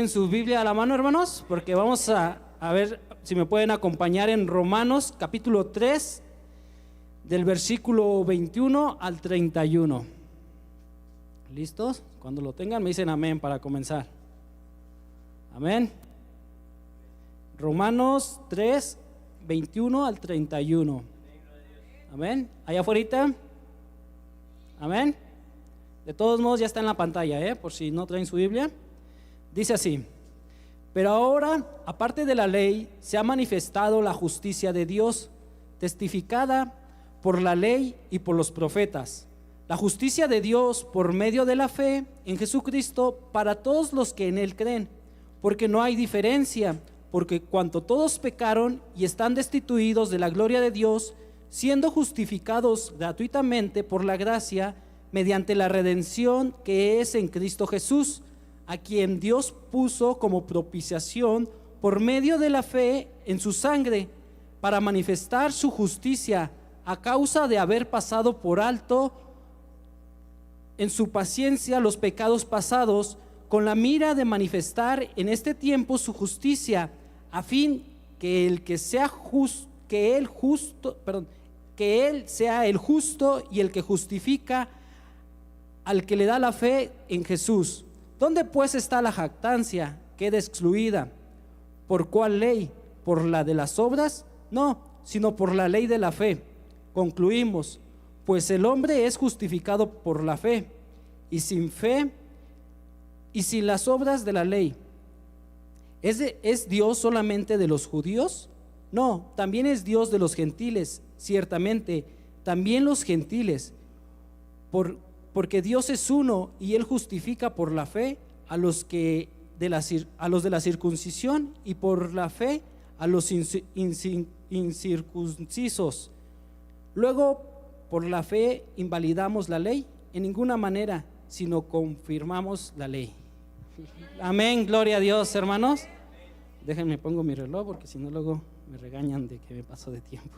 En su Biblia a la mano, hermanos, porque vamos a ver si me pueden acompañar en Romanos capítulo 3, del versículo 21 al 31. ¿Listos? Cuando lo tengan me dicen amén para comenzar. Amén. Romanos 3, 21 al 31. Amén. Allá afuera. Amén. De todos modos ya está en la pantalla, por si no traen su Biblia. Dice así: pero ahora, aparte de la ley, se ha manifestado la justicia de Dios, testificada por la ley y por los profetas. La justicia de Dios por medio de la fe en Jesucristo para todos los que en Él creen, porque no hay diferencia, porque cuanto todos pecaron y están destituidos de la gloria de Dios, siendo justificados gratuitamente por la gracia, mediante la redención que es en Cristo Jesús, a quien Dios puso como propiciación por medio de la fe en su sangre, para manifestar su justicia a causa de haber pasado por alto en su paciencia los pecados pasados, con la mira de manifestar en este tiempo su justicia, a fin que Él sea el justo y el que justifica al que le da la fe en Jesús. ¿Dónde pues está la jactancia? Queda excluida. ¿Por cuál ley? ¿Por la de las obras? No, sino por la ley de la fe. Concluimos, pues el hombre es justificado por la fe, y sin fe y sin las obras de la ley. ¿Es Dios solamente de los judíos? No, también es Dios de los gentiles, ciertamente, también los gentiles, porque Dios es uno y Él justifica por la fe a los de la circuncisión, y por la fe a los incircuncisos. Luego, por la fe invalidamos la ley en ninguna manera, sino confirmamos la ley. Amén, gloria a Dios, hermanos. Déjenme pongo mi reloj, porque si no luego me regañan de que me paso de tiempo.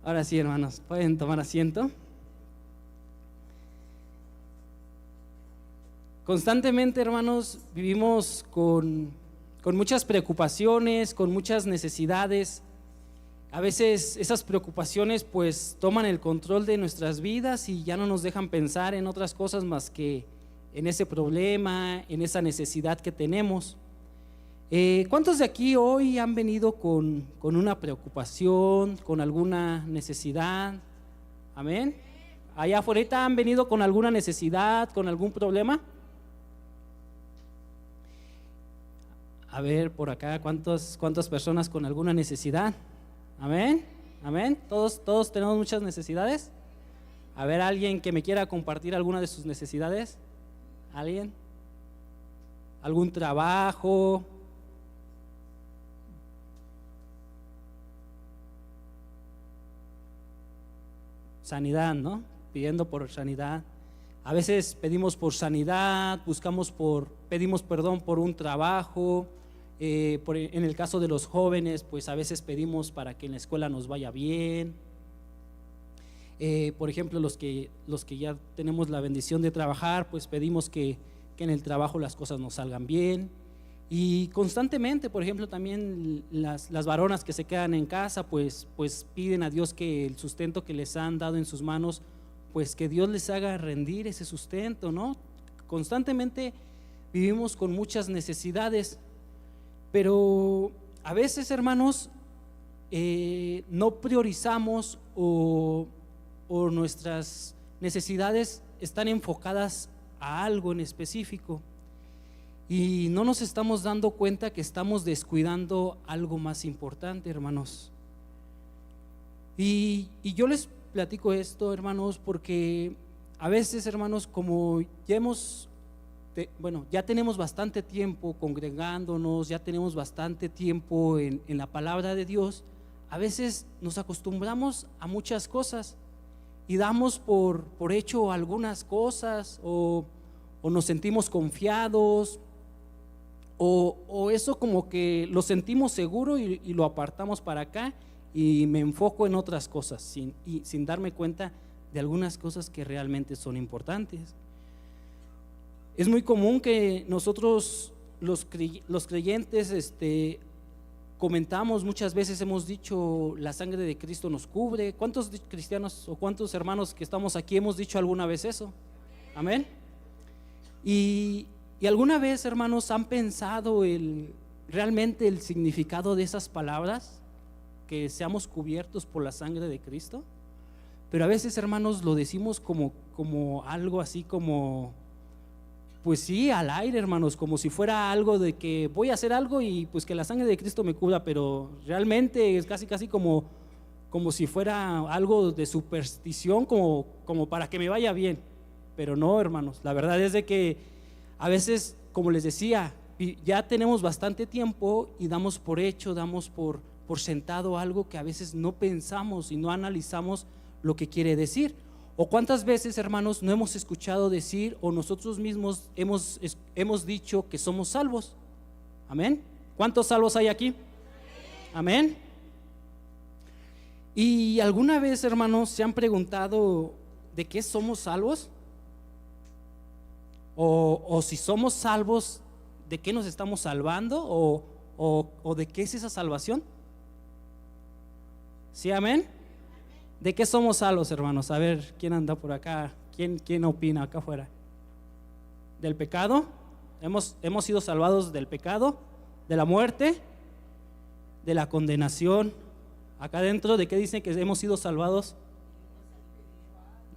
Ahora sí, hermanos, pueden tomar asiento. Constantemente, hermanos, vivimos con muchas preocupaciones, con muchas necesidades. A veces esas preocupaciones pues toman el control de nuestras vidas y ya no nos dejan pensar en otras cosas más que en ese problema, en esa necesidad que tenemos. ¿Cuántos de aquí hoy han venido con una preocupación, con alguna necesidad? Amén. Allá afuera han venido con alguna necesidad, con algún problema. A ver, por acá, ¿cuántas personas con alguna necesidad? Amén, amén. Todos tenemos muchas necesidades. A ver, alguien que me quiera compartir alguna de sus necesidades. ¿Alguien? ¿Algún trabajo? Sanidad, ¿no? Pidiendo por sanidad. A veces pedimos por sanidad, pedimos perdón por un trabajo. En el caso de los jóvenes, pues a veces pedimos para que en la escuela nos vaya bien. Por ejemplo, los que ya tenemos la bendición de trabajar, pues pedimos que en el trabajo las cosas nos salgan bien. Y constantemente, por ejemplo, también las varonas que se quedan en casa, pues piden a Dios que el sustento que les han dado en sus manos, pues que Dios les haga rendir ese sustento, ¿no? Constantemente vivimos con muchas necesidades. Pero a veces, hermanos, no priorizamos o nuestras necesidades están enfocadas a algo en específico y no nos estamos dando cuenta que estamos descuidando algo más importante, hermanos. Y yo les platico esto, hermanos, porque a veces, hermanos, como ya tenemos bastante tiempo congregándonos, ya tenemos bastante tiempo en la palabra de Dios, a veces nos acostumbramos a muchas cosas y damos por hecho algunas cosas o nos sentimos confiados o eso como que lo sentimos seguro y lo apartamos para acá y me enfoco en otras cosas sin darme cuenta de algunas cosas que realmente son importantes. Es muy común que nosotros los creyentes comentamos muchas veces, hemos dicho, la sangre de Cristo nos cubre. ¿Cuántos cristianos o cuántos hermanos que estamos aquí hemos dicho alguna vez eso? Amén. Y alguna vez, hermanos, han pensado realmente el significado de esas palabras, que seamos cubiertos por la sangre de Cristo. Pero a veces, hermanos, lo decimos como algo así como, pues sí, al aire, hermanos, como si fuera algo de que voy a hacer algo y pues que la sangre de Cristo me cubra, pero realmente es casi como si fuera algo de superstición, como para que me vaya bien. Pero no, hermanos, la verdad es de que a veces, como les decía, ya tenemos bastante tiempo y damos por hecho, damos por sentado algo que a veces no pensamos y no analizamos lo que quiere decir. O cuántas veces, hermanos, no hemos escuchado decir, o nosotros mismos hemos dicho que somos salvos. Amén. ¿Cuántos salvos hay aquí? Amén. ¿Y alguna vez, hermanos, se han preguntado de qué somos salvos? O si somos salvos, ¿de qué nos estamos salvando? ¿O de qué es esa salvación? ¿Sí, amén? ¿De qué somos salvos, hermanos? A ver, ¿quién anda por acá? ¿Quién opina acá afuera? ¿Del pecado? Hemos sido salvados del pecado, de la muerte, de la condenación. Acá adentro, ¿de qué dicen que hemos sido salvados?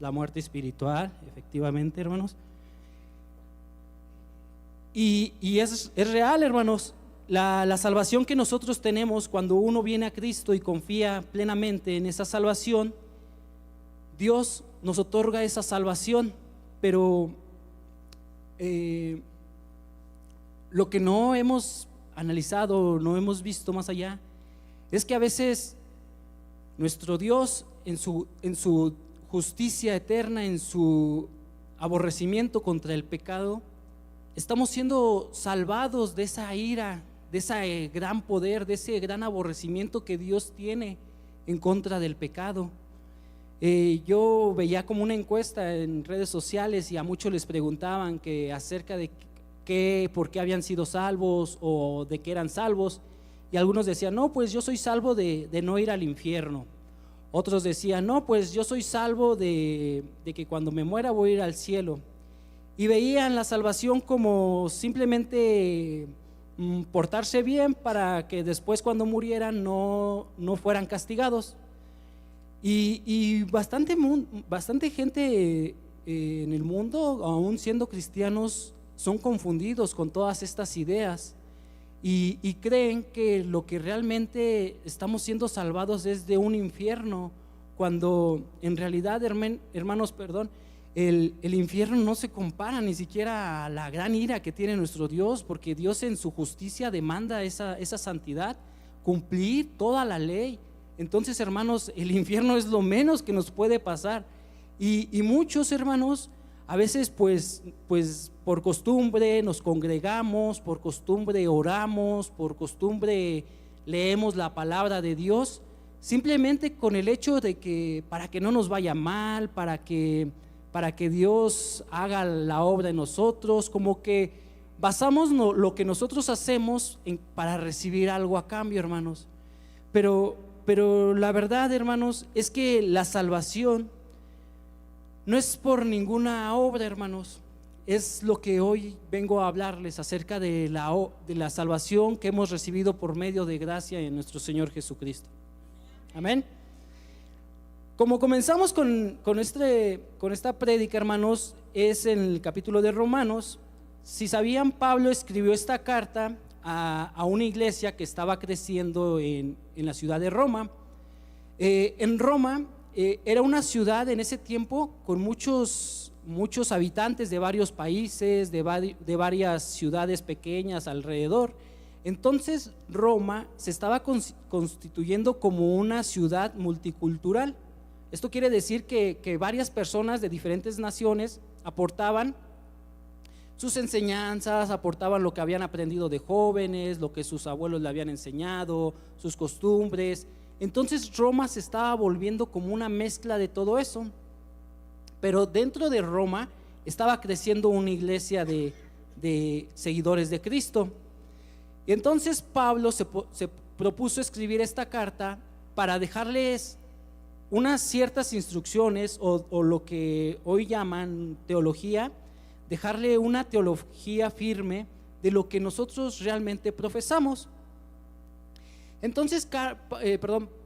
La muerte espiritual, efectivamente, hermanos. Y es real, hermanos. La salvación que nosotros tenemos cuando uno viene a Cristo y confía plenamente en esa salvación, Dios nos otorga esa salvación. Pero lo que no hemos analizado, no hemos visto más allá, es que a veces nuestro Dios en su justicia eterna, en su aborrecimiento contra el pecado, estamos siendo salvados de esa ira, de ese gran poder, de ese gran aborrecimiento que Dios tiene en contra del pecado. Yo veía como una encuesta en redes sociales y a muchos les preguntaban que acerca de por qué habían sido salvos o de qué eran salvos, y algunos decían, no, pues yo soy salvo de no ir al infierno. Otros decían, no, pues yo soy salvo de que cuando me muera voy a ir al cielo. Y veían la salvación como simplemente portarse bien para que después cuando murieran no fueran castigados. Y bastante gente en el mundo, aún siendo cristianos, son confundidos con todas estas ideas y creen que lo que realmente estamos siendo salvados es de un infierno, cuando en realidad, hermanos, el infierno no se compara ni siquiera a la gran ira que tiene nuestro Dios, porque Dios en su justicia demanda esa santidad, cumplir toda la ley. Entonces, hermanos, el infierno es lo menos que nos puede pasar. Y muchos, hermanos, a veces pues por costumbre nos congregamos, por costumbre oramos, por costumbre leemos la palabra de Dios, simplemente con el hecho de que para que no nos vaya mal, para que Dios haga la obra en nosotros, como que basamos lo que nosotros hacemos para recibir algo a cambio, hermanos. Pero la verdad, hermanos, es que la salvación no es por ninguna obra, hermanos. Es lo que hoy vengo a hablarles acerca de la salvación que hemos recibido por medio de gracia en nuestro Señor Jesucristo. Amén. Como comenzamos con esta prédica, hermanos, es en el capítulo de Romanos. Si sabían, Pablo escribió esta carta a una iglesia que estaba creciendo en la ciudad de Roma. En Roma era una ciudad en ese tiempo con muchos habitantes de varios países, de varias ciudades pequeñas alrededor. Entonces Roma se estaba constituyendo como una ciudad multicultural. Esto quiere decir que varias personas de diferentes naciones aportaban sus enseñanzas, aportaban lo que habían aprendido de jóvenes, lo que sus abuelos le habían enseñado, sus costumbres. Entonces Roma se estaba volviendo como una mezcla de todo eso. Pero dentro de Roma estaba creciendo una iglesia de de seguidores de Cristo. Y entonces Pablo se propuso escribir esta carta para dejarles unas ciertas instrucciones o lo que hoy llaman teología, dejarle una teología firme de lo que nosotros realmente profesamos. Entonces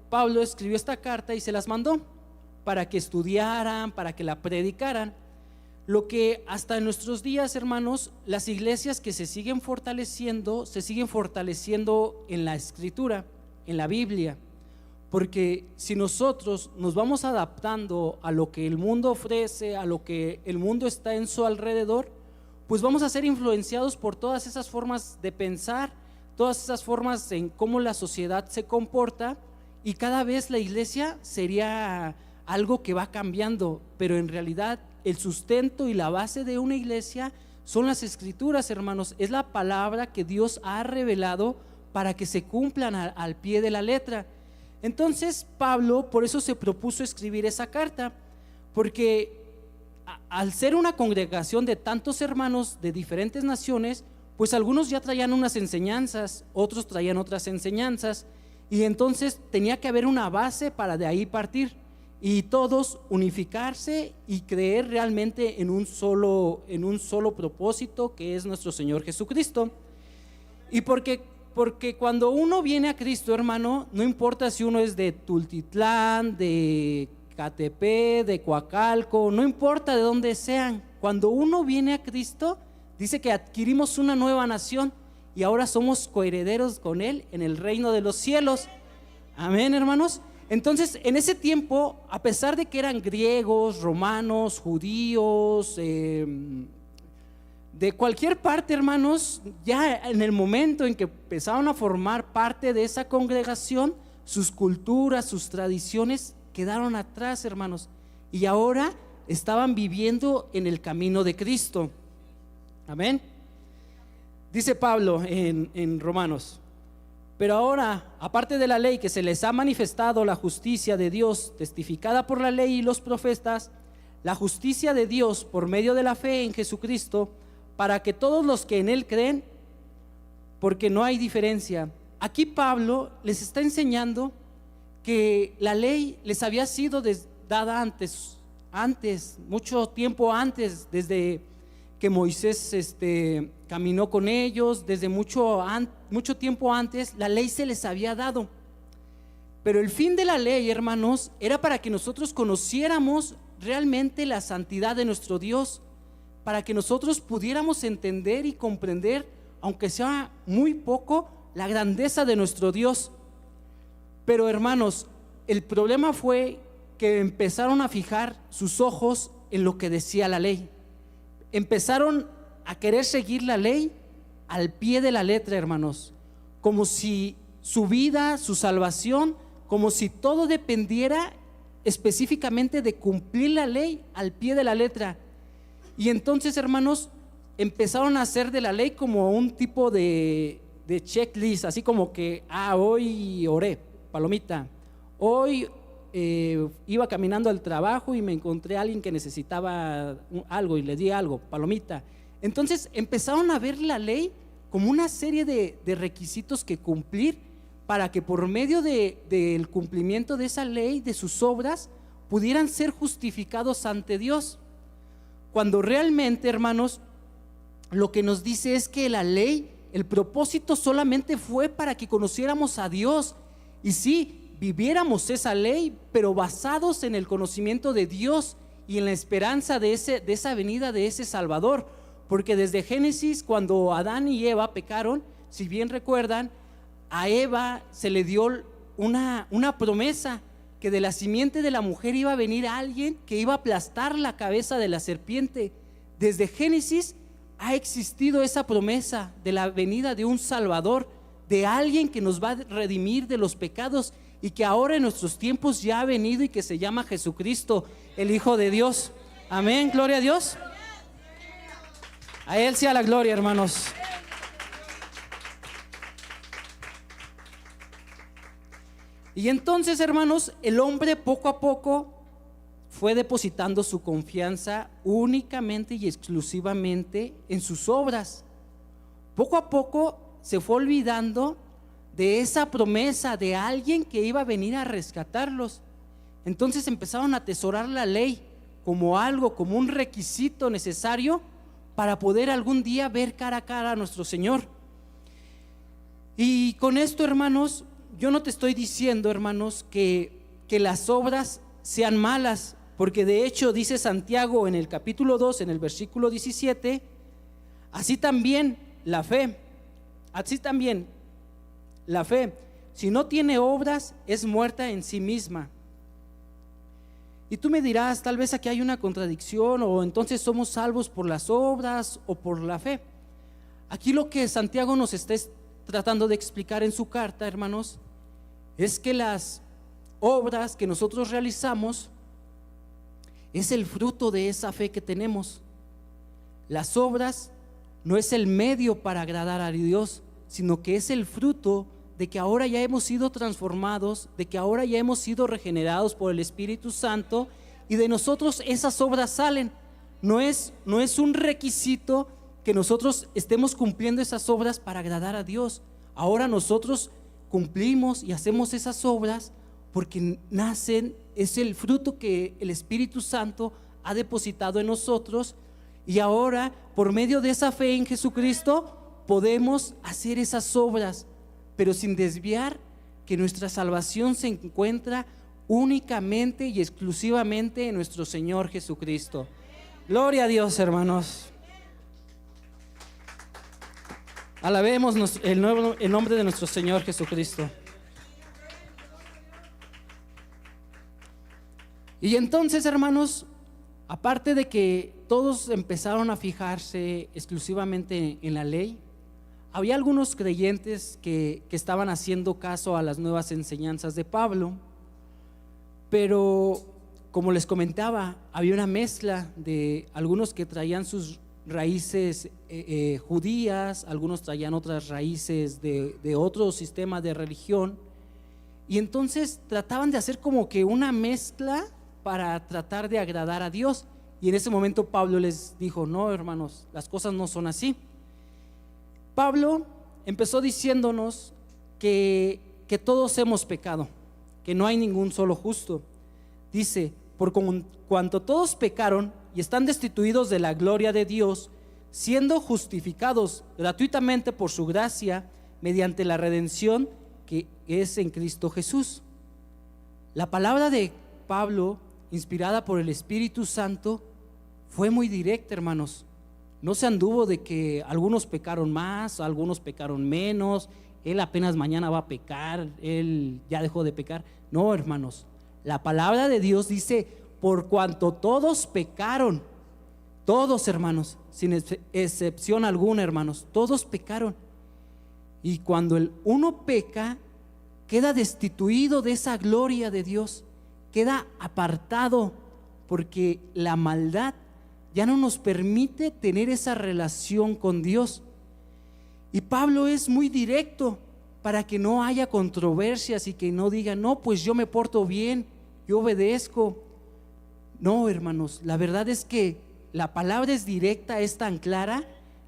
Pablo escribió esta carta y se las mandó para que estudiaran, para que la predicaran. Lo que hasta en nuestros días, hermanos, las iglesias que se siguen fortaleciendo en la Escritura, en la Biblia. Porque si nosotros nos vamos adaptando a lo que el mundo ofrece, a lo que el mundo está en su alrededor, pues vamos a ser influenciados por todas esas formas de pensar, todas esas formas en cómo la sociedad se comporta, y cada vez la iglesia sería algo que va cambiando, pero en realidad el sustento y la base de una iglesia son las Escrituras, hermanos. Es la palabra que Dios ha revelado para que se cumplan al pie de la letra. Entonces Pablo por eso se propuso escribir esa carta, porque al ser una congregación de tantos hermanos de diferentes naciones, pues algunos ya traían unas enseñanzas, otros traían otras enseñanzas, y entonces tenía que haber una base para de ahí partir y todos unificarse y creer realmente en un solo propósito, que es nuestro Señor Jesucristo. Y porque cuando uno viene a Cristo, hermano, no importa si uno es de Tultitlán, de Catepec, de Coacalco, no importa de dónde sean, cuando uno viene a Cristo, dice que adquirimos una nueva nación y ahora somos coherederos con Él en el reino de los cielos. Amén, hermanos. Entonces, en ese tiempo, a pesar de que eran griegos, romanos, judíos, de cualquier parte, hermanos, ya en el momento en que empezaron a formar parte de esa congregación, sus culturas, sus tradiciones quedaron atrás, hermanos, y ahora estaban viviendo en el camino de Cristo. Amén. Dice Pablo en Romanos: pero ahora, aparte de la ley, que se les ha manifestado la justicia de Dios, testificada por la ley y los profetas, la justicia de Dios por medio de la fe en Jesucristo, para que todos los que en Él creen, porque no hay diferencia. Aquí Pablo les está enseñando que la ley les había sido dada antes, mucho tiempo antes, desde que Moisés caminó con ellos, desde mucho tiempo antes, la ley se les había dado. Pero el fin de la ley, hermanos, era para que nosotros conociéramos realmente la santidad de nuestro Dios, para que nosotros pudiéramos entender y comprender, aunque sea muy poco, la grandeza de nuestro Dios. Pero, hermanos, el problema fue que empezaron a fijar sus ojos en lo que decía la ley. Empezaron a querer seguir la ley al pie de la letra, hermanos, como si su vida, su salvación, como si todo dependiera específicamente de cumplir la ley al pie de la letra. Y entonces, hermanos, empezaron a hacer de la ley como un tipo de checklist, así como que, hoy oré, palomita, hoy iba caminando al trabajo y me encontré a alguien que necesitaba algo y le di algo, palomita. Entonces empezaron a ver la ley como una serie de requisitos que cumplir, para que por medio del cumplimiento de esa ley, de sus obras, pudieran ser justificados ante Dios. Cuando realmente, hermanos, lo que nos dice es que la ley, el propósito solamente fue para que conociéramos a Dios, y sí, viviéramos esa ley, pero basados en el conocimiento de Dios y en la esperanza de esa venida de ese Salvador. Porque desde Génesis, cuando Adán y Eva pecaron, si bien recuerdan, a Eva se le dio una promesa, que de la simiente de la mujer iba a venir alguien que iba a aplastar la cabeza de la serpiente. Desde Génesis ha existido esa promesa de la venida de un Salvador, de alguien que nos va a redimir de los pecados, y que ahora en nuestros tiempos ya ha venido y que se llama Jesucristo, el Hijo de Dios. Amén, gloria a Dios. A Él sea la gloria, hermanos. Y entonces, hermanos, el hombre poco a poco fue depositando su confianza únicamente y exclusivamente en sus obras. Poco a poco se fue olvidando de esa promesa de alguien que iba a venir a rescatarlos. Entonces empezaron a atesorar la ley como algo, como un requisito necesario para poder algún día ver cara a cara a nuestro Señor. Y con esto, hermanos, yo no te estoy diciendo, hermanos, que las obras sean malas, porque de hecho dice Santiago en el capítulo 2, en el versículo 17, así también la fe, si no tiene obras, es muerta en sí misma. Y tú me dirás, tal vez aquí hay una contradicción, o entonces somos salvos por las obras o por la fe. Aquí lo que Santiago nos está tratando de explicar en su carta, hermanos, es que las obras que nosotros realizamos es el fruto de esa fe que tenemos. Las obras no es el medio para agradar a Dios, sino que es el fruto de que ahora ya hemos sido transformados, de que ahora ya hemos sido regenerados por el Espíritu Santo, y de nosotros esas obras salen. No es un requisito que nosotros estemos cumpliendo esas obras para agradar a Dios. Ahora nosotros cumplimos y hacemos esas obras porque nacen, es el fruto que el Espíritu Santo ha depositado en nosotros, y ahora por medio de esa fe en Jesucristo podemos hacer esas obras, pero sin desviar que nuestra salvación se encuentra únicamente y exclusivamente en nuestro Señor Jesucristo. Gloria a Dios, hermanos. Alabemos el nombre de nuestro Señor Jesucristo. Y entonces, hermanos, aparte de que todos empezaron a fijarse exclusivamente en la ley, había algunos creyentes que estaban haciendo caso a las nuevas enseñanzas de Pablo, pero como les comentaba, había una mezcla de algunos que traían sus raíces judías, algunos traían otras raíces de otro sistema de religión, y entonces trataban de hacer como que una mezcla para tratar de agradar a Dios. Y en ese momento Pablo les dijo: no, hermanos, las cosas no son así. Pablo empezó diciéndonos que todos hemos pecado, que no hay ningún solo justo. Dice: por cuanto todos pecaron y están destituidos de la gloria de Dios, siendo justificados gratuitamente por su gracia mediante la redención que es en Cristo Jesús. La palabra de Pablo, inspirada por el Espíritu Santo, fue muy directa, hermanos. No se anduvo de que algunos pecaron más, algunos pecaron menos, él apenas mañana va a pecar, él ya dejó de pecar. No, hermanos, la palabra de Dios dice: por cuanto todos pecaron, todos, hermanos, sin excepción alguna, hermanos, todos pecaron. Y cuando el uno peca, queda destituido de esa gloria de Dios, queda apartado, porque la maldad ya no nos permite tener esa relación con Dios. Y Pablo es muy directo para que no haya controversias y que no digan: no, pues yo me porto bien, yo obedezco. No, hermanos, la verdad es que la palabra es directa, es tan clara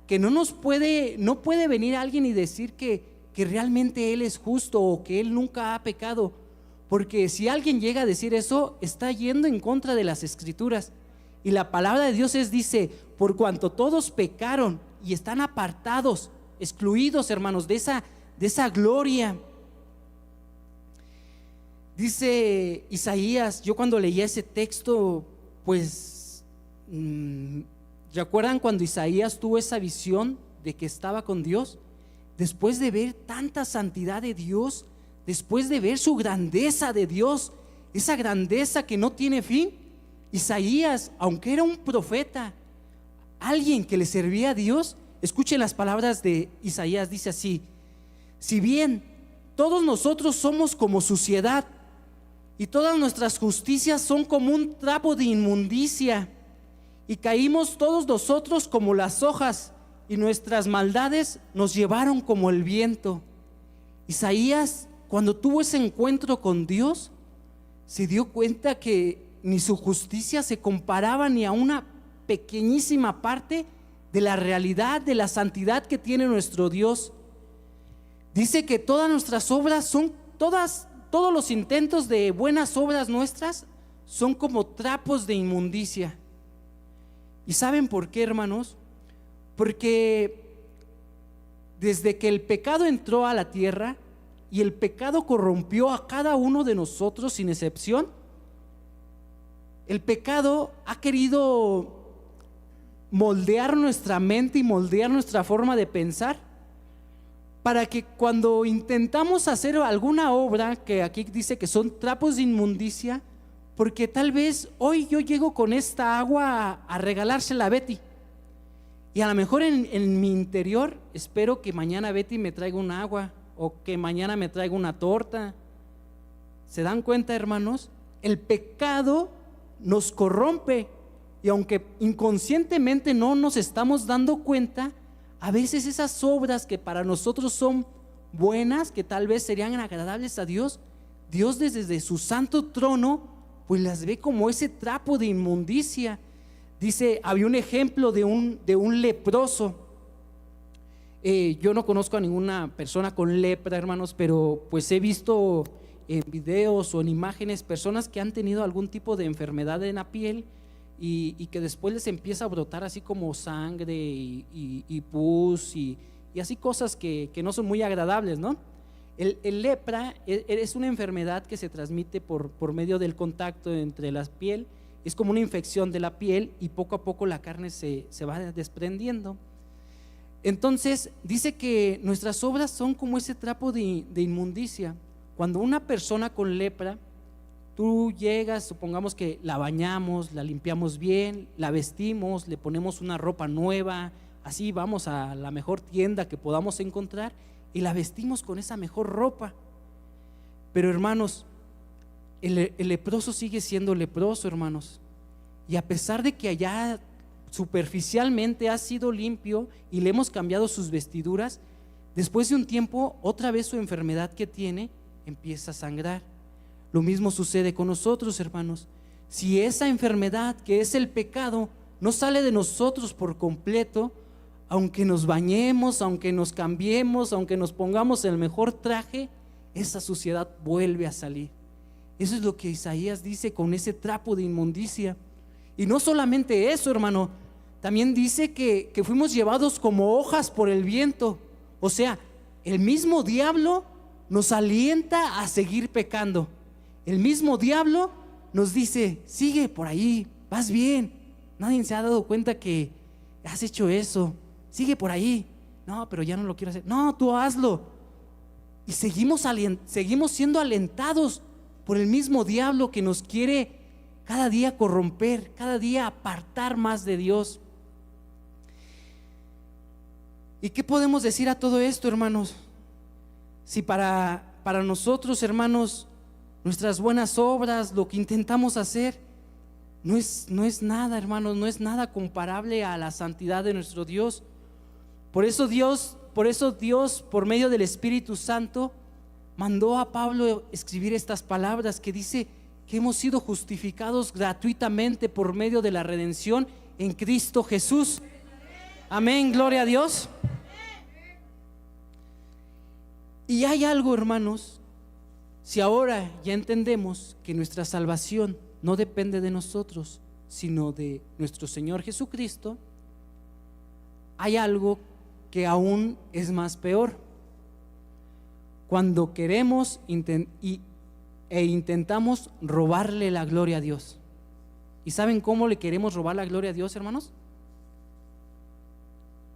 que no puede venir alguien y decir que realmente él es justo o que él nunca ha pecado, porque si alguien llega a decir eso, está yendo en contra de las Escrituras. Y la palabra de Dios dice: por cuanto todos pecaron y están apartados, excluidos, hermanos, de esa gloria. Dice Isaías, yo cuando leía ese texto, pues ¿recuerdan cuando Isaías tuvo esa visión de que estaba con Dios? Después de ver tanta santidad de Dios, después de ver su grandeza de Dios, esa grandeza que no tiene fin, Isaías, aunque era un profeta, alguien que le servía a Dios, escuchen las palabras de Isaías, dice así: si bien todos nosotros somos como suciedad y todas nuestras justicias son como un trapo de inmundicia, y caímos todos nosotros como las hojas, y nuestras maldades nos llevaron como el viento. Isaías, cuando tuvo ese encuentro con Dios, se dio cuenta que ni su justicia se comparaba ni a una pequeñísima parte de la realidad, de la santidad que tiene nuestro Dios. Dice que todas nuestras obras son, todos los intentos de buenas obras nuestras son como trapos de inmundicia. ¿Y saben por qué, hermanos? Porque desde que el pecado entró a la tierra y el pecado corrompió a cada uno de nosotros sin excepción, el pecado ha querido moldear nuestra mente y moldear nuestra forma de pensar, para que cuando intentamos hacer alguna obra, que aquí dice que son trapos de inmundicia, porque tal vez hoy yo llego con esta agua a regalársela a Betty, y a lo mejor en mi interior espero que mañana Betty me traiga un agua, o que mañana me traiga una torta. ¿Se dan cuenta, hermanos? El pecado nos corrompe, y aunque inconscientemente no nos estamos dando cuenta, a veces esas obras que para nosotros son buenas, que tal vez serían agradables a Dios, Dios desde su santo trono pues las ve como ese trapo de inmundicia. Dice, había un ejemplo de un leproso. Yo no conozco a ninguna persona con lepra, hermanos, pero pues he visto en videos o en imágenes personas que han tenido algún tipo de enfermedad en la piel y que después les empieza a brotar así como sangre y pus y así cosas que no son muy agradables, ¿no? El lepra es una enfermedad que se transmite por medio del contacto entre la piel. Es como una infección de la piel y poco a poco la carne se va desprendiendo. Entonces dice que nuestras obras son como ese trapo de inmundicia. Cuando una persona con lepra, tú llegas, supongamos que la bañamos, la limpiamos bien, la vestimos, le ponemos una ropa nueva, así vamos a la mejor tienda que podamos encontrar y la vestimos con esa mejor ropa. Pero hermanos, el leproso sigue siendo leproso, hermanos, y a pesar de que allá superficialmente ha sido limpio y le hemos cambiado sus vestiduras, después de un tiempo otra vez su enfermedad que tiene empieza a sangrar. Lo mismo sucede con nosotros, hermanos. Si esa enfermedad que es el pecado no sale de nosotros por completo, aunque nos bañemos, aunque nos cambiemos, aunque nos pongamos el mejor traje, esa suciedad vuelve a salir. Eso es lo que Isaías dice con ese trapo de inmundicia. Y no solamente eso, hermano, también dice que fuimos llevados como hojas por el viento. O sea, el mismo diablo nos alienta a seguir pecando. El mismo diablo nos dice, sigue por ahí, vas bien, nadie se ha dado cuenta que has hecho eso, sigue por ahí. No, pero ya no lo quiero hacer. No, tú hazlo. Y seguimos siendo alentados por el mismo diablo que nos quiere cada día corromper, cada día apartar más de Dios. ¿Y qué podemos decir a todo esto, hermanos? Si para nosotros, hermanos, nuestras buenas obras, lo que intentamos hacer, no es nada, hermanos, no es nada comparable a la santidad de nuestro Dios. Por eso Dios, por medio del Espíritu Santo, mandó a Pablo escribir estas palabras que dice que hemos sido justificados gratuitamente por medio de la redención en Cristo Jesús. Amén, gloria a Dios. Y hay algo, hermanos, si ahora ya entendemos que nuestra salvación no depende de nosotros, sino de nuestro Señor Jesucristo, hay algo que aún es más peor. Cuando queremos e intentamos robarle la gloria a Dios. ¿Y saben cómo le queremos robar la gloria a Dios, hermanos?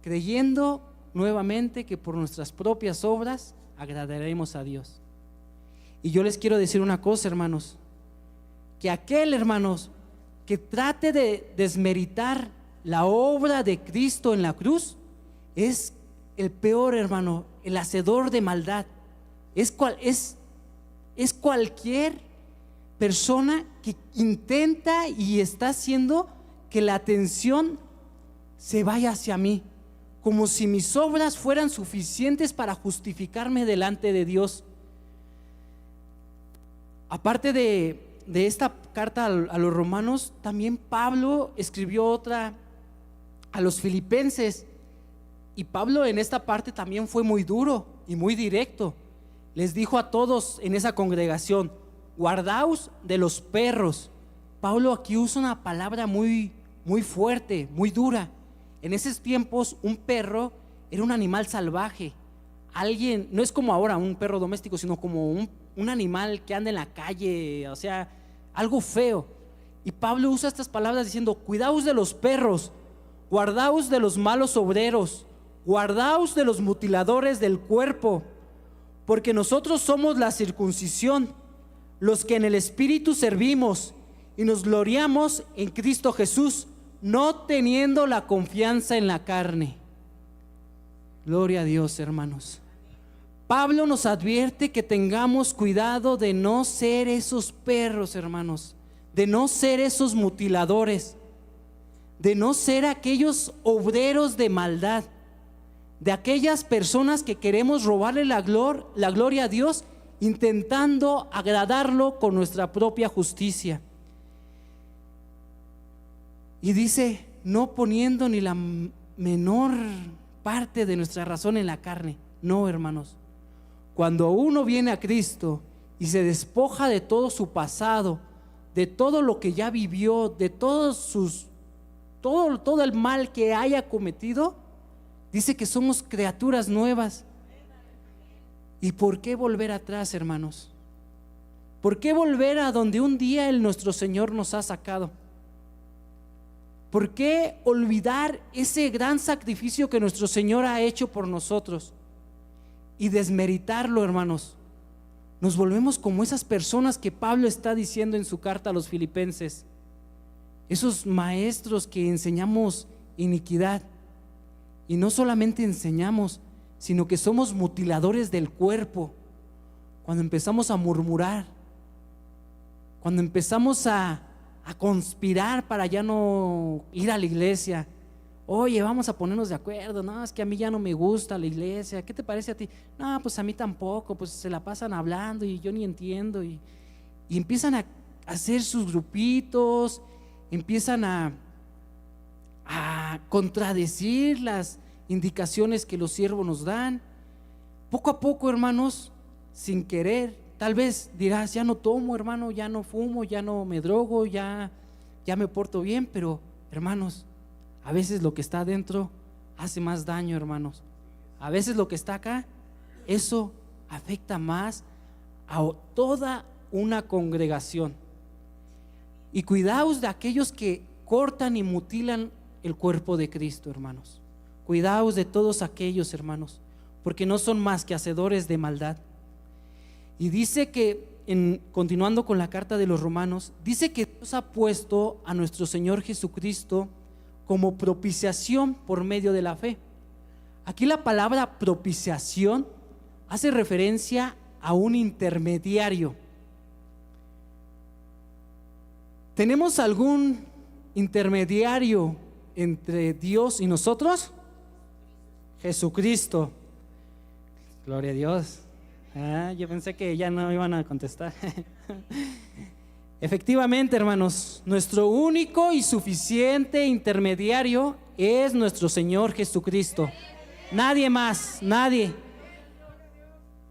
Creyendo nuevamente que por nuestras propias obras agradaremos a Dios. Y yo les quiero decir una cosa, hermanos, que aquel, hermanos, que trate de desmeritar la obra de Cristo en la cruz es el peor, hermano, el hacedor de maldad. Es cualquier persona que intenta y está haciendo que la atención se vaya hacia mí, como si mis obras fueran suficientes para justificarme delante de Dios. Aparte de de esta carta a los romanos, también Pablo escribió otra a los filipenses. Y Pablo en esta parte también fue muy duro y muy directo. Les dijo a todos en esa congregación: guardaos de los perros. Pablo aquí usa una palabra muy fuerte, muy dura. En esos tiempos un perro era un animal salvaje. Alguien, no es como ahora un perro doméstico, sino como un animal que anda en la calle, o sea, algo feo. Y Pablo usa estas palabras diciendo: cuidaos de los perros, guardaos de los malos obreros, guardaos de los mutiladores del cuerpo, porque nosotros somos la circuncisión, los que en el Espíritu servimos y nos gloriamos en Cristo Jesús, no teniendo la confianza en la carne. Gloria a Dios, hermanos. Pablo nos advierte que tengamos cuidado de no ser esos perros, hermanos, de no ser esos mutiladores, de no ser aquellos obreros de maldad, de aquellas personas que queremos robarle la gloria a Dios, intentando agradarlo con nuestra propia justicia. Y dice: no poniendo ni la menor parte de nuestra razón en la carne. No, hermanos, cuando uno viene a Cristo y se despoja de todo su pasado, de todo lo que ya vivió, de todo el mal que haya cometido, dice que somos criaturas nuevas. ¿Y por qué volver atrás, hermanos? ¿Por qué volver a donde un día nuestro Señor nos ha sacado? ¿Por qué olvidar ese gran sacrificio que nuestro Señor ha hecho por nosotros y desmeritarlo, hermanos? Nos volvemos como esas personas que Pablo está diciendo en su carta a los filipenses, esos maestros que enseñamos iniquidad. Y no solamente enseñamos, sino que somos mutiladores del cuerpo. Cuando empezamos a murmurar, cuando empezamos a conspirar para ya no ir a la iglesia. Oye, vamos a ponernos de acuerdo. No, es que a mí ya no me gusta la iglesia. ¿Qué te parece a ti? No, pues a mí tampoco. Pues se la pasan hablando y yo ni entiendo. Y empiezan a hacer sus grupitos, empiezan a contradecir las indicaciones que los siervos nos dan. Poco a poco, hermanos, sin querer. Tal vez dirás: ya no tomo, hermano, ya no fumo, ya no me drogo, ya me porto bien. Pero, hermanos, a veces lo que está adentro hace más daño, hermanos. A veces lo que está acá, eso afecta más a toda una congregación. Y cuidaos de aquellos que cortan y mutilan el cuerpo de Cristo, hermanos. Cuidaos de todos aquellos, hermanos, porque no son más que hacedores de maldad. Y dice que, continuando con la carta de los romanos, dice que Dios ha puesto a nuestro Señor Jesucristo como propiciación por medio de la fe. Aquí la palabra propiciación hace referencia a un intermediario. ¿Tenemos algún intermediario entre Dios y nosotros? Jesucristo. Gloria a Dios. Yo pensé que ya no iban a contestar. Efectivamente, hermanos, nuestro único y suficiente intermediario es nuestro Señor Jesucristo. Nadie más, nadie.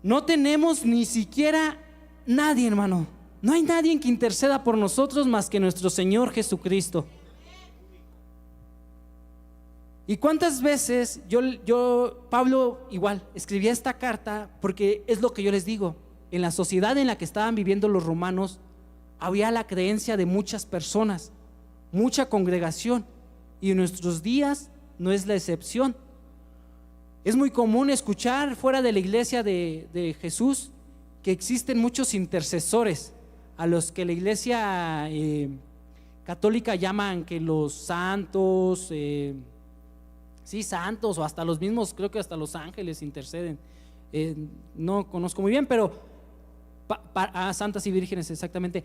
No tenemos ni siquiera nadie, hermano. No hay nadie que interceda por nosotros más que nuestro Señor Jesucristo. ¿Y cuántas veces Pablo igual escribía esta carta? Porque es lo que yo les digo, en la sociedad en la que estaban viviendo los romanos había la creencia de muchas personas, mucha congregación, y en nuestros días no es la excepción. Es muy común escuchar fuera de la iglesia de Jesús que existen muchos intercesores, a los que la iglesia católica llaman que los santos, sí, santos, o hasta los mismos, creo que hasta los ángeles interceden. No conozco muy bien, pero santas y vírgenes, exactamente.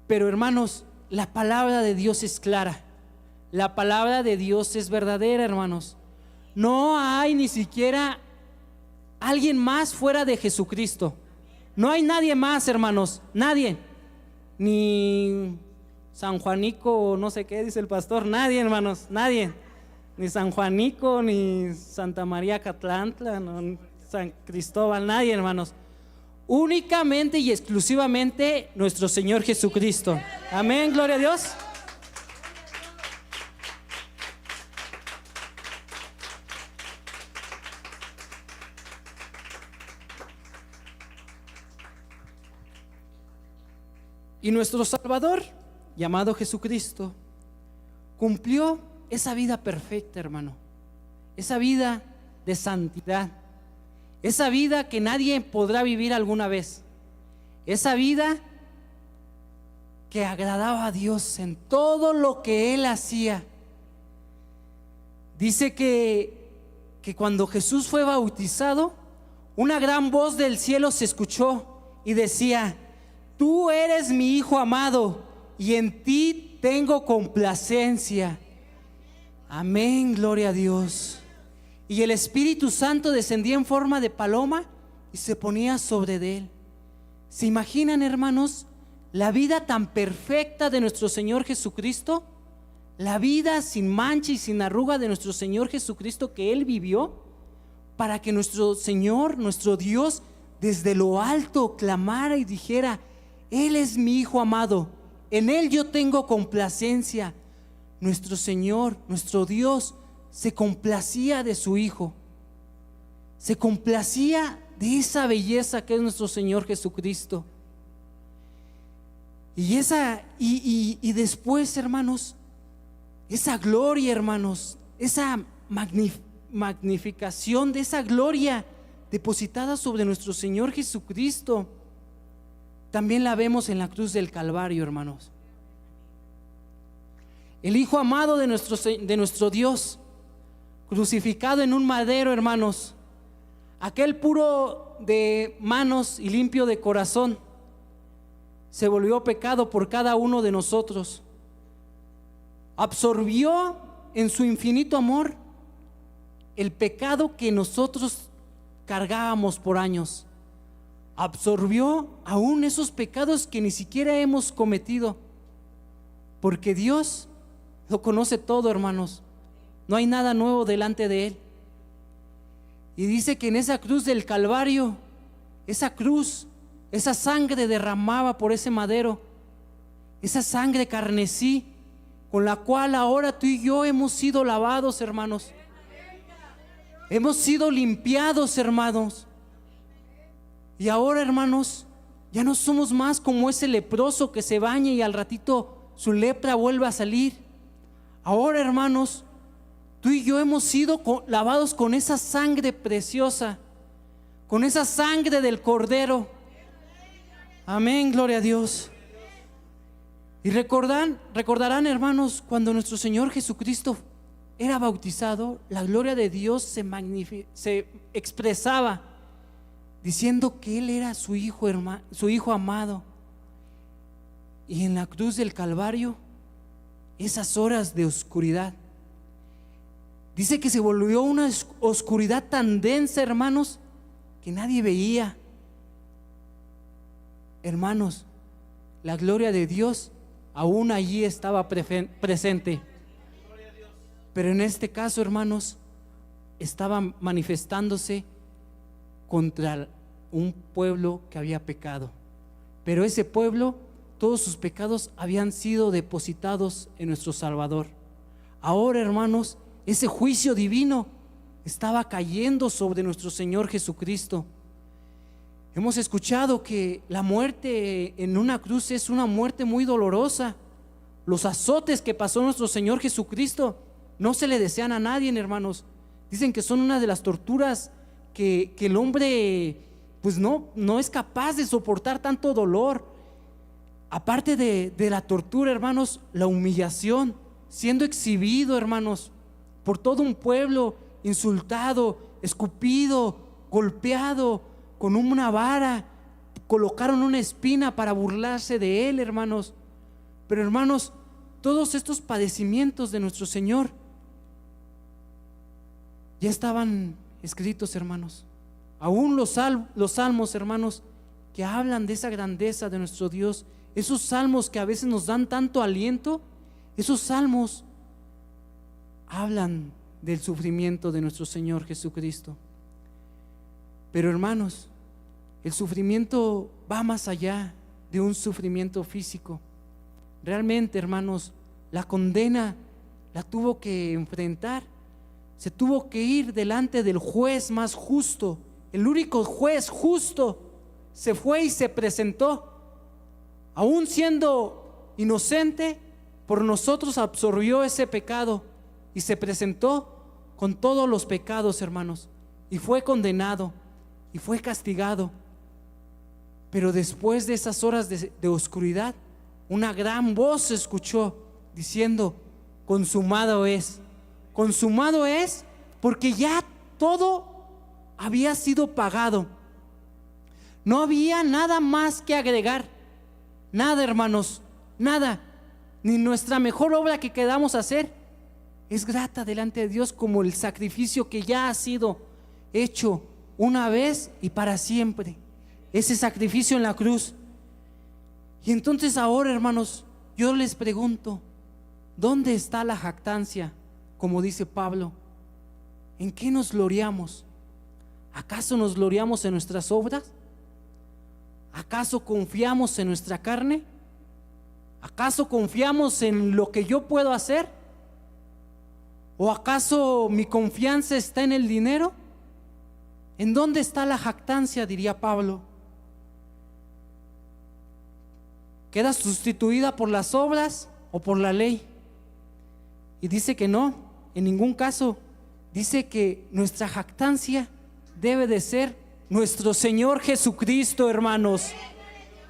Pero, hermanos, la palabra de Dios es clara. La palabra de Dios es verdadera, hermanos. No hay ni siquiera alguien más fuera de Jesucristo. No hay nadie más, hermanos, nadie. ni San Juanico, no sé qué dice el pastor, nadie, hermanos, nadie, ni San Juanico, ni Santa María Catlantla, no, San Cristóbal, nadie, hermanos. Únicamente y exclusivamente nuestro Señor Jesucristo. Amén, gloria a Dios. Y nuestro Salvador, llamado Jesucristo, cumplió esa vida perfecta, hermano, esa vida de santidad, esa vida que nadie podrá vivir alguna vez, esa vida que agradaba a Dios en todo lo que Él hacía. Dice que cuando Jesús fue bautizado, una gran voz del cielo se escuchó y decía: tú eres mi Hijo amado, y en ti tengo complacencia. Amén, gloria a Dios. Y el Espíritu Santo descendía en forma de paloma y se ponía sobre de él. ¿Se imaginan, hermanos, la vida tan perfecta de nuestro Señor Jesucristo? La vida sin mancha y sin arruga de nuestro Señor Jesucristo que Él vivió, para que nuestro Señor, nuestro Dios, desde lo alto clamara y dijera: Él es mi Hijo amado, en Él yo tengo complacencia. Nuestro Señor, nuestro Dios, se complacía de su Hijo, se complacía de esa belleza que es nuestro Señor Jesucristo. Y después, hermanos, esa gloria, hermanos, esa magnificación de esa gloria depositada sobre nuestro Señor Jesucristo, también la vemos en la cruz del Calvario, hermanos. El Hijo amado de nuestro Dios, crucificado en un madero, hermanos, aquel puro de manos y limpio de corazón, se volvió pecado por cada uno de nosotros. Absorbió en su infinito amor el pecado que nosotros cargábamos por años. Absorbió aún esos pecados que ni siquiera hemos cometido, porque Dios lo conoce todo, hermanos. No hay nada nuevo delante de Él. Y dice que en esa cruz del Calvario, esa cruz, esa sangre derramaba por ese madero, esa sangre carmesí, con la cual ahora tú y yo hemos sido lavados, hermanos. Hemos sido limpiados, hermanos. Y ahora, hermanos, ya no somos más como ese leproso que se baña y al ratito su lepra vuelve a salir. Ahora, hermanos, tú y yo hemos sido lavados con esa sangre preciosa, con esa sangre del Cordero. Amén, gloria a Dios. Y recordarán, hermanos, cuando nuestro Señor Jesucristo era bautizado, la gloria de Dios se expresaba diciendo que Él era su hijo amado. Y en la cruz del Calvario, esas horas de oscuridad, dice que se volvió una oscuridad tan densa, hermanos, que nadie veía. Hermanos, la gloria de Dios aún allí estaba presente. Pero en este caso, hermanos, estaba manifestándose contra un pueblo que había pecado. Pero ese pueblo, todos sus pecados habían sido depositados en nuestro Salvador. Ahora, hermanos, ese juicio divino estaba cayendo sobre nuestro Señor Jesucristo. Hemos escuchado que la muerte en una cruz es una muerte muy dolorosa. Los azotes que pasó nuestro Señor Jesucristo no se le desean a nadie, hermanos. Dicen que son una de las torturas que el hombre pues no es capaz de soportar tanto dolor. Aparte de la tortura, hermanos, la humillación, siendo exhibido, hermanos, por todo un pueblo, insultado, escupido, golpeado con una vara, colocaron una espina para burlarse de él, hermanos. Pero, hermanos, todos estos padecimientos de nuestro Señor ya estaban escritos, hermanos. Aún los salmos, hermanos, que hablan de esa grandeza de nuestro Dios, esos salmos que a veces nos dan tanto aliento, esos salmos hablan del sufrimiento de nuestro Señor Jesucristo. Pero hermanos, el sufrimiento va más allá de un sufrimiento físico. Realmente, hermanos, la condena la tuvo que enfrentar. Se tuvo que ir delante del juez más justo, el único juez justo. Se fue y se presentó, aún siendo inocente, por nosotros absorbió ese pecado y se presentó con todos los pecados, hermanos, y fue condenado y fue castigado. Pero después de esas horas de oscuridad, una gran voz se escuchó diciendo: consumado es, porque ya todo había sido pagado. No había nada más que agregar, nada, hermanos, nada. Ni nuestra mejor obra que queramos hacer es grata delante de Dios como el sacrificio que ya ha sido hecho una vez y para siempre, ese sacrificio en la cruz. Y entonces ahora, hermanos, yo les pregunto, ¿dónde está la jactancia? Como dice Pablo, ¿en qué nos gloriamos? ¿Acaso nos gloriamos en nuestras obras? ¿Acaso confiamos en nuestra carne? ¿Acaso confiamos en lo que yo puedo hacer? ¿O acaso mi confianza está en el dinero? ¿En dónde está la jactancia?, diría Pablo. ¿Queda sustituida por las obras o por la ley? Y dice que no, en ningún caso. Dice que nuestra jactancia debe de ser nuestro Señor Jesucristo, hermanos,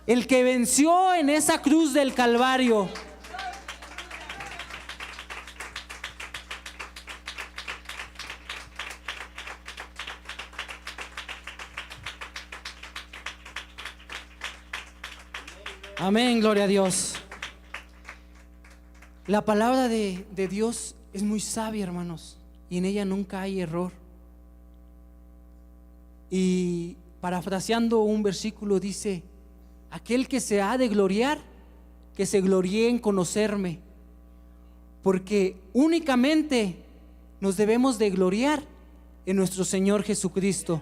el que venció en esa cruz del Calvario. Amén, gloria a Dios. La palabra de Dios es muy sabia, hermanos, y en ella nunca hay error. Y parafraseando un versículo dice: aquel que se ha de gloriar, que se gloríe en conocerme, porque únicamente nos debemos de gloriar en nuestro Señor Jesucristo,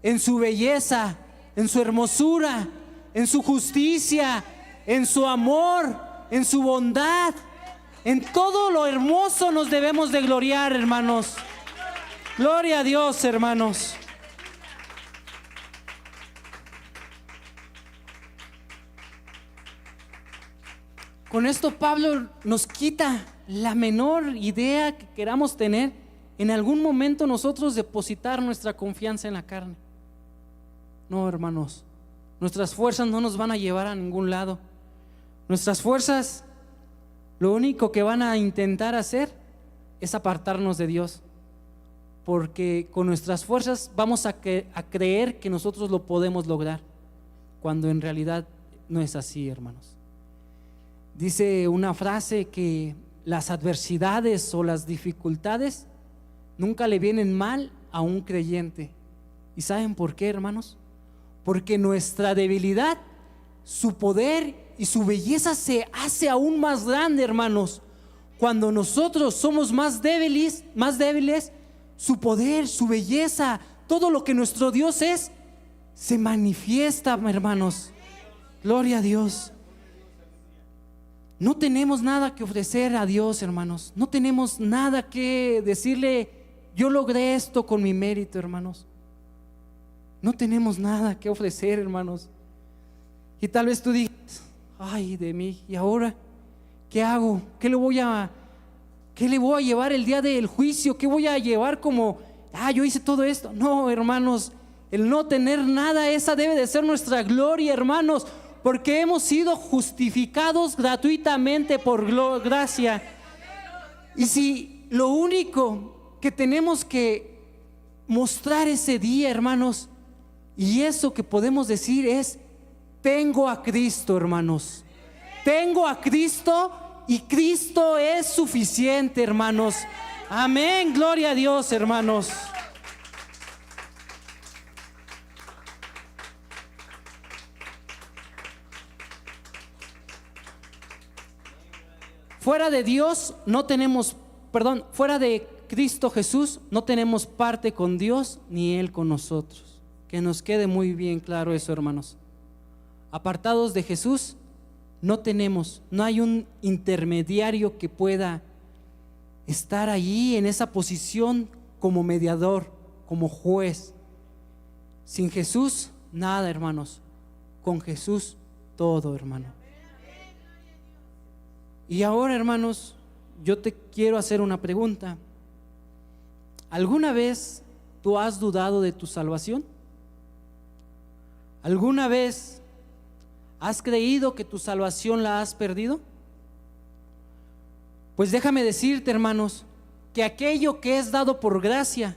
en su belleza, en su hermosura, en su justicia, en su amor, en su bondad. En todo lo hermoso nos debemos de gloriar, hermanos. Gloria a Dios, hermanos. Con esto Pablo nos quita la menor idea que queramos tener en algún momento nosotros depositar nuestra confianza en la carne. No, hermanos, nuestras fuerzas no nos van a llevar a ningún lado. Nuestras fuerzas lo único que van a intentar hacer es apartarnos de Dios, porque con nuestras fuerzas vamos a creer que nosotros lo podemos lograr, cuando en realidad no es así, hermanos. Dice una frase que las adversidades o las dificultades nunca le vienen mal a un creyente. ¿Y saben por qué, hermanos? Porque nuestra debilidad, su poder y su belleza se hace aún más grande, hermanos. Cuando nosotros somos más débiles, su poder, su belleza, todo lo que nuestro Dios es, se manifiesta, hermanos. Gloria a Dios. No tenemos nada que ofrecer a Dios, hermanos. No tenemos nada que decirle: yo logré esto con mi mérito, hermanos. No tenemos nada que ofrecer, hermanos. Y tal vez tú digas: ay de mí, ¿y ahora qué hago? ¿Qué le voy a llevar el día del juicio? ¿Qué voy a llevar como: yo hice todo esto? No, hermanos, el no tener nada, esa debe de ser nuestra gloria, hermanos, porque hemos sido justificados gratuitamente por gracia. Y si lo único que tenemos que mostrar ese día, hermanos, y eso que podemos decir es: tengo a Cristo, hermanos. Tengo a Cristo y Cristo es suficiente, hermanos. Amén, gloria a Dios, hermanos. fuera de Dios no tenemos, fuera de Cristo Jesús no tenemos parte con Dios ni Él con nosotros. Que nos quede muy bien claro eso, hermanos. Apartados de Jesús no hay un intermediario que pueda estar allí en esa posición como mediador, como juez. Sin Jesús nada, hermanos. Con Jesús todo, hermano. Y ahora, hermanos, yo te quiero hacer una pregunta. ¿Alguna vez tú has dudado de tu salvación? ¿Alguna vez has creído que tu salvación la has perdido? Pues déjame decirte, hermanos, que aquello que es dado por gracia,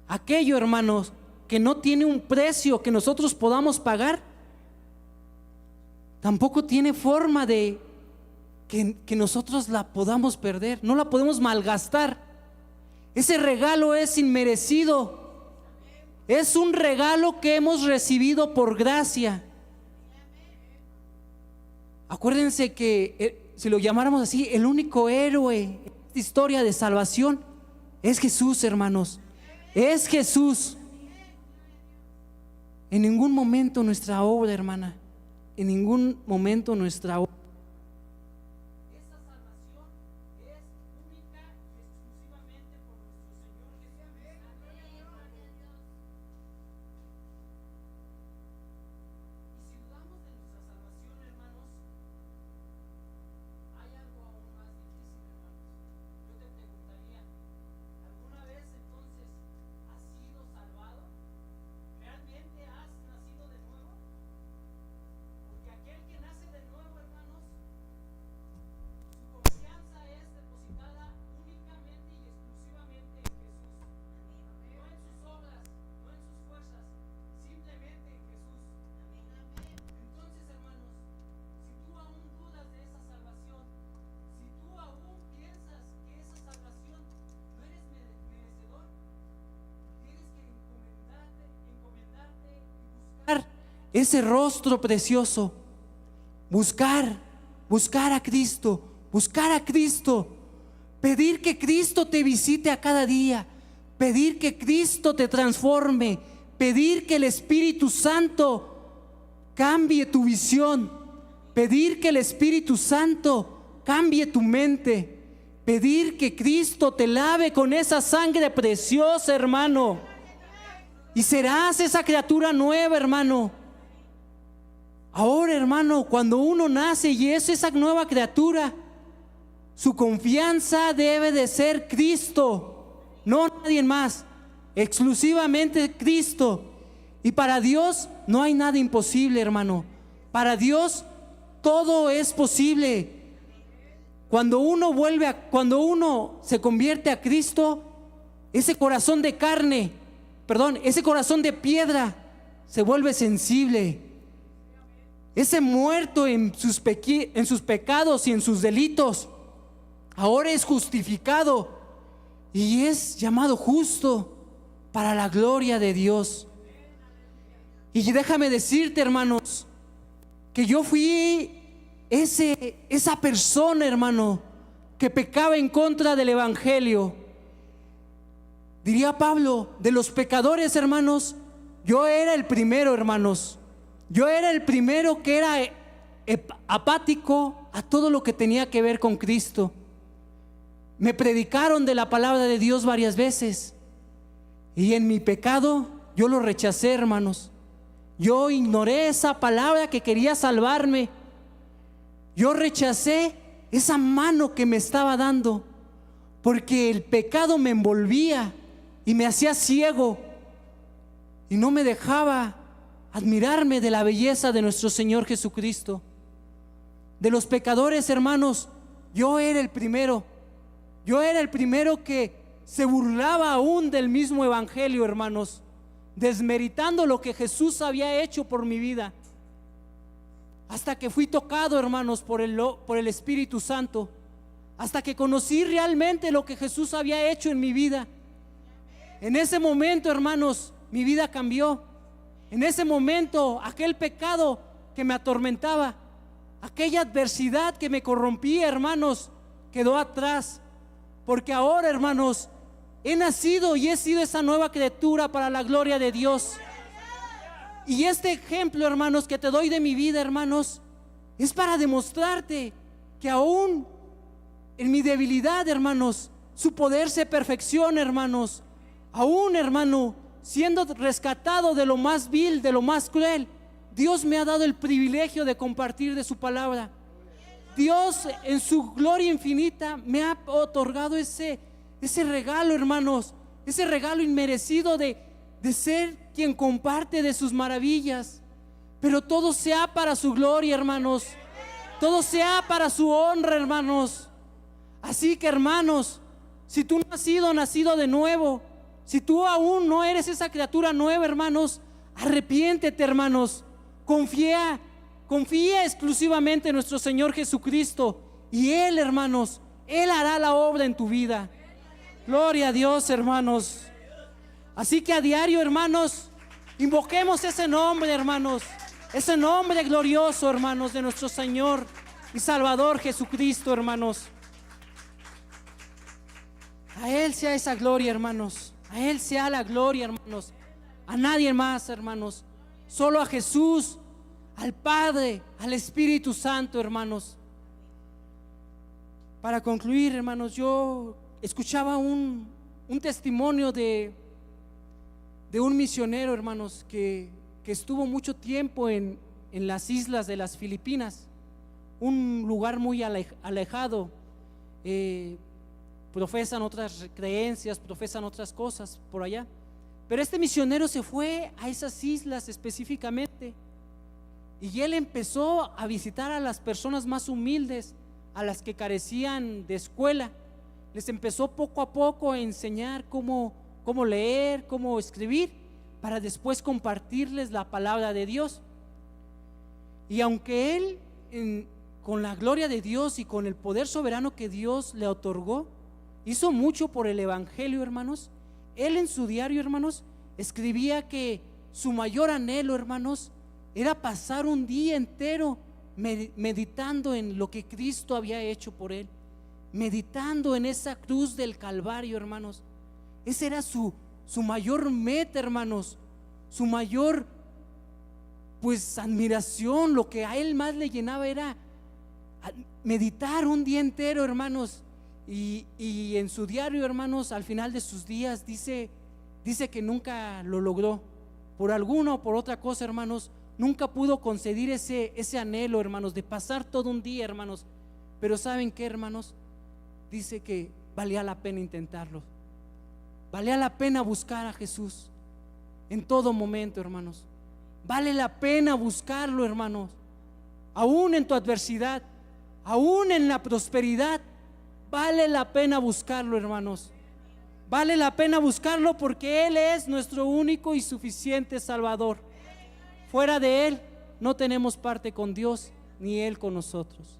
aquello, hermanos, que no tiene un precio que nosotros podamos pagar, tampoco tiene forma de que nosotros la podamos perder, no la podemos malgastar. Ese regalo es inmerecido, es un regalo que hemos recibido por gracia. Acuérdense que si lo llamáramos así, el único héroe en esta historia de salvación es Jesús, hermanos, es Jesús. En ningún momento nuestra obra, hermana, en ningún momento nuestra obra. Esa salvación es única y exclusivamente por nuestro Señor Jesús. Y si dudamos de nuestra salvación, hermanos, hay algo aún más difícil, hermanos. Yo te preguntaría, ¿alguna vez entonces has sido salvado? ¿Realmente has nacido de nuevo? Porque aquel que nace de nuevo, hermanos, su confianza es depositada únicamente y exclusivamente en Jesús. No en sus obras, no en sus fuerzas, simplemente en Jesús. Entonces, hermanos, si tú aún dudas de esa salvación, si tú aún piensas que esa salvación no eres merecedor, tienes que encomendarte y buscar ese rostro precioso, buscar a Cristo, pedir que Cristo te visite a cada día, pedir que Cristo te transforme, pedir que el Espíritu Santo cambie tu visión, pedir que el Espíritu Santo cambie tu mente, pedir que Cristo te lave con esa sangre preciosa, hermano, y serás esa criatura nueva, hermano. Ahora, hermano, cuando uno nace y es esa nueva criatura, su confianza debe de ser Cristo, no nadie más, exclusivamente Cristo. Y para Dios no hay nada imposible, hermano. Para Dios todo es posible. Cuando uno se convierte a Cristo, ese corazón de carne, ese corazón de piedra se vuelve sensible. Ese muerto en sus pecados y en sus delitos, ahora es justificado y es llamado justo para la gloria de Dios. Y déjame decirte, hermanos, que yo fui esa persona, hermano, que pecaba en contra del Evangelio. Diría Pablo, de los pecadores, hermanos, yo era el primero, hermanos. Yo era el primero que era apático a todo lo que tenía que ver con Cristo. Me predicaron de la palabra de Dios varias veces y en mi pecado yo lo rechacé, hermanos. Yo ignoré esa palabra que quería salvarme. Yo rechacé esa mano que me estaba dando, porque el pecado me envolvía y me hacía ciego y no me dejaba admirarme de la belleza de nuestro Señor Jesucristo. De los pecadores, hermanos, yo era el primero. Yo era el primero que se burlaba aún del mismo Evangelio, hermanos, desmeritando lo que Jesús había hecho por mi vida. Hasta que fui tocado, hermanos, por el Espíritu Santo. Hasta que conocí realmente lo que Jesús había hecho en mi vida. En ese momento, hermanos, mi vida cambió. En ese momento, aquel pecado que me atormentaba aquella adversidad que me corrompía, hermanos, quedó atrás. Porque ahora, hermanos, he nacido y he sido esa nueva criatura para la gloria de Dios. Y este ejemplo, hermanos, que te doy de mi vida, hermanos, es para demostrarte que aún en mi debilidad, hermanos, su poder se perfecciona, hermanos. Aún, hermano, siendo rescatado de lo más vil, de lo más cruel, Dios me ha dado el privilegio de compartir de su palabra. Dios en su gloria infinita me ha otorgado ese regalo, hermanos, ese regalo inmerecido de ser quien comparte de sus maravillas. Pero todo sea para su gloria, hermanos. Todo sea para su honra, hermanos. Así que, hermanos, si tú no has sido nacido de nuevo, si tú aún no eres esa criatura nueva, hermanos, arrepiéntete, hermanos. Confía exclusivamente en nuestro Señor Jesucristo, y Él, hermanos, Él hará la obra en tu vida. Gloria a Dios, hermanos. Así que a diario, hermanos, invoquemos ese nombre, hermanos, ese nombre glorioso, hermanos, de nuestro Señor y Salvador Jesucristo, hermanos. A Él sea esa gloria, hermanos. A Él sea la gloria, hermanos. A nadie más, hermanos. Solo a Jesús, al Padre, al Espíritu Santo, hermanos. Para concluir, hermanos, yo escuchaba un testimonio de un misionero, hermanos, que estuvo mucho tiempo en las islas de las Filipinas, un lugar muy alejado. Profesan otras creencias, profesan otras cosas por allá. Pero este misionero se fue a esas islas específicamente, y él empezó a visitar a las personas más humildes, a las que carecían de escuela. Les empezó poco a poco a enseñar cómo leer, cómo escribir, para después compartirles la palabra de Dios. Y aunque él, con la gloria de Dios y con el poder soberano que Dios le otorgó, hizo mucho por el evangelio, hermanos, él en su diario, hermanos, escribía que su mayor anhelo, hermanos, era pasar un día entero meditando en lo que Cristo había hecho por él, meditando en esa cruz del Calvario, hermanos. Esa era su mayor meta, hermanos, su mayor admiración. Lo que a él más le llenaba era meditar un día entero, hermanos. Y en su diario, hermanos, al final de sus días dice que nunca lo logró. Por alguna o por otra cosa, hermanos, nunca pudo conceder ese anhelo, hermanos, de pasar todo un día, hermanos. Pero ¿saben qué, hermanos? Dice que valía la pena intentarlo. Valía la pena buscar a Jesús en todo momento, hermanos. Vale la pena buscarlo, hermanos. Aún en tu adversidad, aún en la prosperidad, vale la pena buscarlo, hermanos. Vale la pena buscarlo porque Él es nuestro único y suficiente Salvador. Fuera de Él no tenemos parte con Dios, ni Él con nosotros.